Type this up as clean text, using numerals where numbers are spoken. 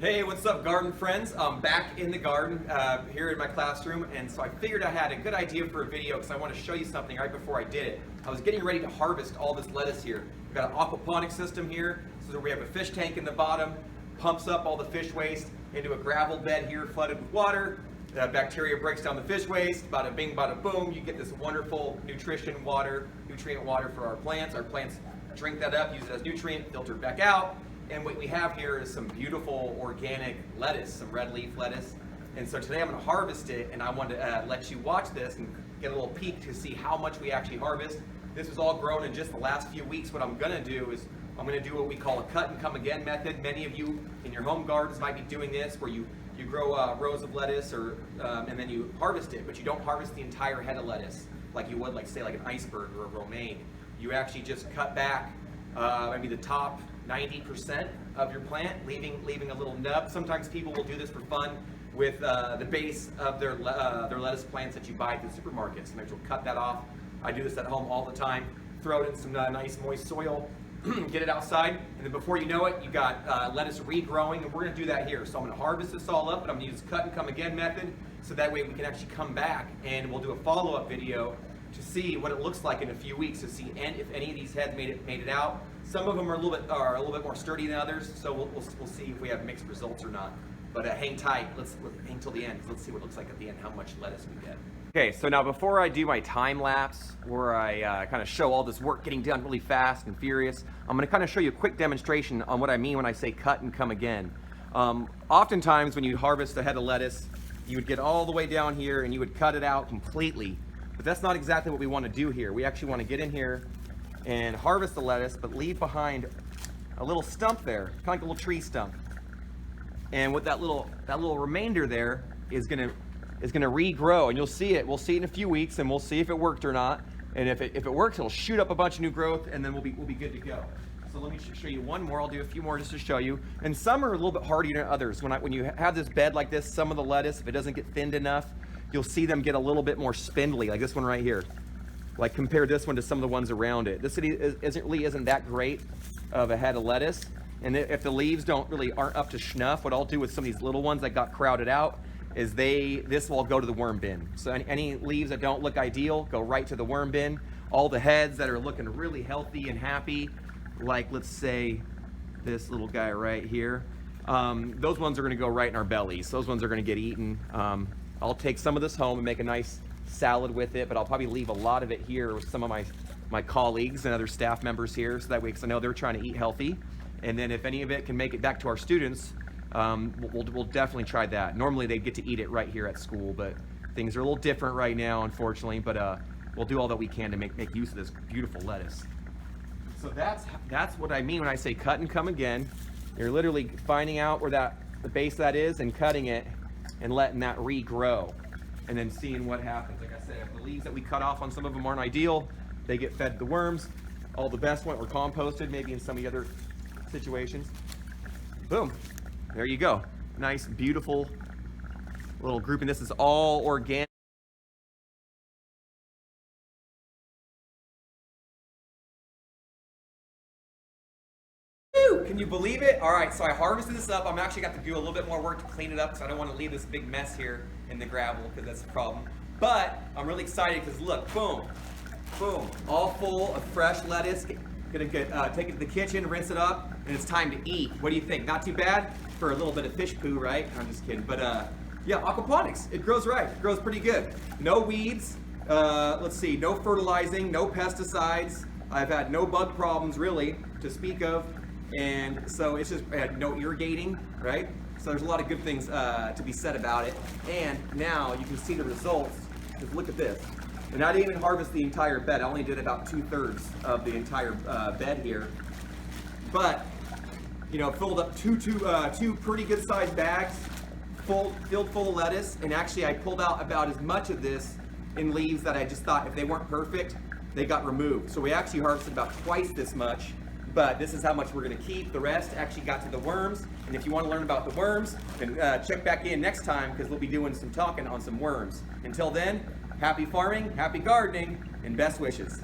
Hey, what's up, garden friends? I'm back in the garden here in my classroom, and so I figured I had a good idea for a video because I want to show you something right before I did it. I was getting ready to harvest all this lettuce here. We've got an aquaponics system here, so we have a fish tank in the bottom, pumps up all the fish waste into a gravel bed here flooded with water. The bacteria breaks down the fish waste, bada bing, bada boom, you get this wonderful nutrient water for our plants. Our plants drink that up, use it as nutrient, filter it back out. And what we have here is some beautiful organic lettuce, some red leaf lettuce. And so today I'm going to harvest it, and I want to let you watch this and get a little peek to see how much we actually harvest. This was all grown in just the last few weeks. What I'm going to do is I'm going to do what we call a cut and come again method. Many of you in your home gardens might be doing this, where you grow rows of lettuce and then you harvest it, but you don't harvest the entire head of lettuce like you would, like say like an iceberg or a romaine. You actually just cut back maybe the top 90% of your plant, leaving a little nub. Sometimes people will do this for fun with the base of their lettuce plants that you buy at the supermarkets. Sometimes you'll cut that off. I do this at home all the time. Throw it in some nice moist soil, get it outside, and then before you know it, you got lettuce regrowing, and we're going to do that here. So I'm going to harvest this all up, but I'm going to use cut and come again method, so that way we can actually come back and we'll do a follow-up video to see what it looks like in a few weeks, to see if any of these heads made it out. Some of them are a little bit more sturdy than others, so we'll see if we have mixed results or not. But hang tight. Let's hang till the end. Let's see what it looks like at the end, how much lettuce we get. Okay, so now before I do my time lapse, where I kind of show all this work getting done really fast and furious, I'm going to kind of show you a quick demonstration on what I mean when I say cut and come again. Oftentimes when you harvest a head of lettuce, you would get all the way down here and you would cut it out completely. But that's not exactly what we want to do here. We actually want to get in here and harvest the lettuce, but leave behind a little stump there, kind of like a little tree stump. And what that little remainder there is gonna regrow, and you'll see it. We'll see it in a few weeks, and we'll see if it worked or not. And if it works, it'll shoot up a bunch of new growth, and then we'll be good to go. So let me show you one more. I'll do a few more just to show you. And some are a little bit hardier than others. When you have this bed like this, some of the lettuce, if it doesn't get thinned enough, you'll see them get a little bit more spindly, like this one right here. Like compare this one to some of the ones around it. This really isn't that great of a head of lettuce. And if the leaves aren't up to snuff, what I'll do with some of these little ones that got crowded out is this will all go to the worm bin. So any leaves that don't look ideal go right to the worm bin. All the heads that are looking really healthy and happy, like let's say this little guy right here, those ones are going to go right in our bellies. Those ones are going to get eaten. I'll take some of this home and make a nice salad with it, but I'll probably leave a lot of it here with some of my colleagues and other staff members here, so that way, because I know they're trying to eat healthy. And then if any of it can make it back to our students, we'll definitely try that. Normally they get to eat it right here at school, but things are a little different right now, unfortunately. But we'll do all that we can to make use of this beautiful lettuce. So that's what I mean when I say cut and come again. You're literally finding out where the base of that is and cutting it and letting that regrow, and then seeing what happens. Like I said, if the leaves that we cut off on some of them aren't ideal, they get fed to the worms. All the best ones were composted, maybe in some of the other situations. Boom, there you go. Nice, beautiful little grouping. This is all organic. Can you believe it? All right, so I harvested this up. I'm actually got to do a little bit more work to clean it up because I don't want to leave this big mess here in the gravel, because that's a problem. But I'm really excited because look, boom, boom, all full of fresh lettuce. Gonna take it to the kitchen, rinse it up, and it's time to eat. What do you think? Not too bad for a little bit of fish poo, right? I'm just kidding. But yeah, aquaponics. It grows right. It grows pretty good. No weeds. Let's see. No fertilizing. No pesticides. I've had no bug problems really to speak of. And so it's just no irrigating, right? So there's a lot of good things to be said about it. And now you can see the results. Just look at this. And I didn't even harvest the entire bed. I only did about 2/3 of the entire bed here. But you know, filled up two pretty good sized bags, filled full of lettuce. And actually, I pulled out about as much of this in leaves that I just thought if they weren't perfect, they got removed. So we actually harvested about twice this much. But this is how much we're going to keep. The rest actually got to the worms. And if you want to learn about the worms, then check back in next time, because we'll be doing some talking on some worms. Until then, happy farming, happy gardening, and best wishes.